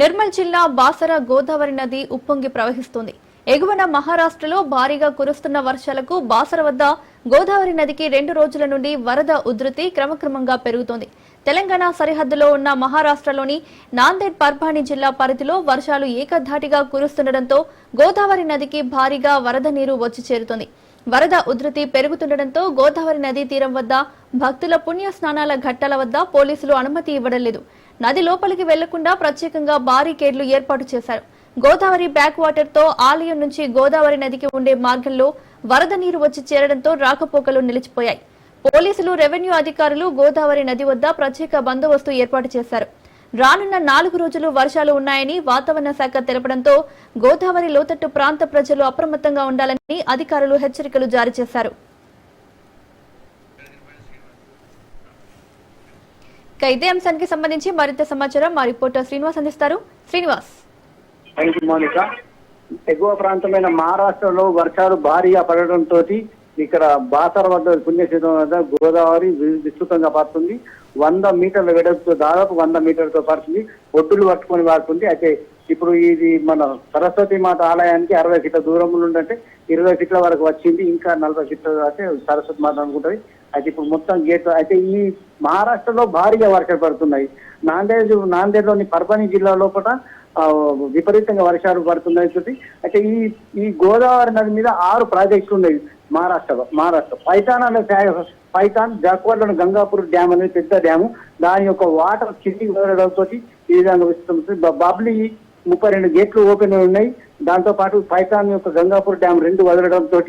నిర్మల్ జిల్లా బాసర గోదావరి నది ఉప్పొంగి ప్రవహిస్తుంది. ఎగువన మహారాష్ట్రలో భారీగా కురుస్తున్న వర్షాలకు బాసర వద్ద గోదావరి నదికి 2 రోజుల నుండి వరద ఉధృతి క్రమక్రమంగా పెరుగుతోంది. తెలంగాణ సరిహద్దులో ఉన్న మహారాష్ట్రలోని నాందేడ్ పర్భాని జిల్లా పరిధిలో వర్షాలు ఏకధాటిగా కురుస్తుండటంతో గోదావరి నదికి భారీగా వరద నీరు వచ్చి చేరుతోంది. వరద ఉధృతి పెరుగుతుండటంతో గోదావరి నదీ తీరం వద్ద భక్తుల పుణ్య స్నానాల ఘట్టాల వద్ద పోలీసులు అనుమతి ఇవ్వడం లేదు. నది లోపలికి వెళ్లకుండా ప్రత్యేకంగా బారికేడ్లు ఏర్పాటు చేశారు. గోదావరి బ్యాక్ వాటర్ తో ఆలయం నుంచి గోదావరి నదికి ఉండే మార్గంలో వరద నీరు వచ్చి చేరడంతో రాకపోకలు నిలిచిపోయాయి. పోలీసులు, రెవెన్యూ అధికారులు గోదావరి నది వద్ద ప్రత్యేక బందోబస్తు ఏర్పాటు చేశారు. రానున్న 4 రోజులు వర్షాలు ఉన్నాయని వాతావరణ శాఖ తెలపడంతో గోదావరి లోతట్టు ప్రాంత ప్రజలు అప్రమత్తంగా ఉండాలని అధికారులు హెచ్చరికలు జారీ చేశారు. ఇదే అంశానికి సంబంధించి మరింత సమాచారం మా రిపోర్టర్ శ్రీనివాస్ అందిస్తారు. శ్రీనివాస్. ఎగువ ప్రాంతమైన మహారాష్ట్రలో వర్షాలు భారీగా పడడంతో ఇక్కడ బాసర వద్ద పుణ్యక్షేత్రం వద్ద గోదావరి విస్తృతంగా పడుతుంది. 100 మీటర్ల వెడల్పుతో దాదాపు 100 మీటర్లతో పడుతుంది. ఒడ్డులు పట్టుకొని పడుతుంది. అయితే ఇప్పుడు ఇది మన సరస్వతి మాత ఆలయానికి 60 ఫీట్ల దూరంలో ఉందంటే 20 ఫీట్ల వరకు వచ్చింది. ఇంకా 40 ఫీట్ల అయితే సరస్వతి మాత అనుకుంటుంది. అయితే ఇప్పుడు మొత్తం గేట్ అయితే ఈ మహారాష్ట్రలో భారీగా వర్షాలు పడుతున్నాయి. నాందేడ్లోని పర్భని జిల్లా లోపల విపరీతంగా వర్షాలు పడుతున్నాయి. అయితే ఈ గోదావరి నది మీద 6 ప్రాజెక్టులు ఉన్నాయి మహారాష్ట్ర పైథాన్ జాక్వర్లోని గంగాపూర్ డ్యామ్ అనేది పెద్ద డ్యాము. దాని యొక్క వాటర్ కిందికి వదలడంతో ఈ విధంగా విస్తృతుంది. బాబ్లీ 32 గేట్లు ఓపెన్ ఉన్నాయి. దాంతో పాటు పైథాన్ యొక్క గంగాపూర్ డ్యామ్ 2 వదలడంతో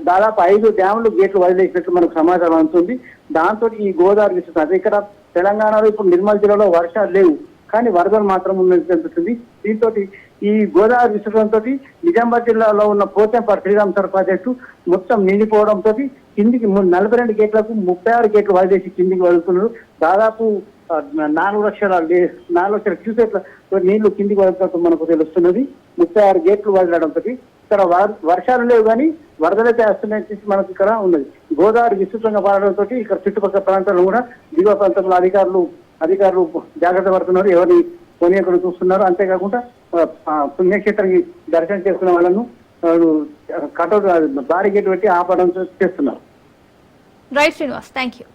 దాదాపు 5 డ్యాములు గేట్లు వదిలేసినట్టు మనకు సమాచారం అందుతుంది. దాంతో ఈ గోదావరి విస్తృతుంది. ఇక్కడ తెలంగాణలో ఇప్పుడు నిర్మల్ జిల్లాలో వర్షాలు లేవు, కానీ వరదలు మాత్రం ఉన్నది. దీంతో ఈ గోదావరి విస్తృతంతో నిజామాబాద్ జిల్లాలో ఉన్న పోచంపాడు శ్రీరామ్ సాగర్ ప్రాజెక్టు మొత్తం నిండిపోవడంతో కిందికి 42 గేట్లకు 36 గేట్లు వదిలేసి కిందికి వదులుతున్నారు. దాదాపు 4 లక్షల క్యూసెక్ల నీళ్లు కిందికి వదులుతున్నట్టు మనకు తెలుస్తున్నది. 36 గేట్లు వదలడంతో ఇక్కడ వర్షాలు లేవు, కానీ వరదలైతే వస్తున్నాయి మనకు ఇక్కడ ఉన్నది. గోదావరి విస్తృతంగా పారడంతో ఇక్కడ చుట్టుపక్కల ప్రాంతాల్లో కూడా దిగువ ప్రాంతంలో అధికారులు జాగ్రత్త పడుతున్నారు. ఎవరిని కొనియకుండా చూస్తున్నారు. అంతేకాకుండా పుణ్యక్షేత్రానికి దర్శనం చేసుకున్న వాళ్ళను కటౌట్ బారిగేట్ పెట్టి ఆపడం చేస్తున్నారు. Right Srinivas, thank you.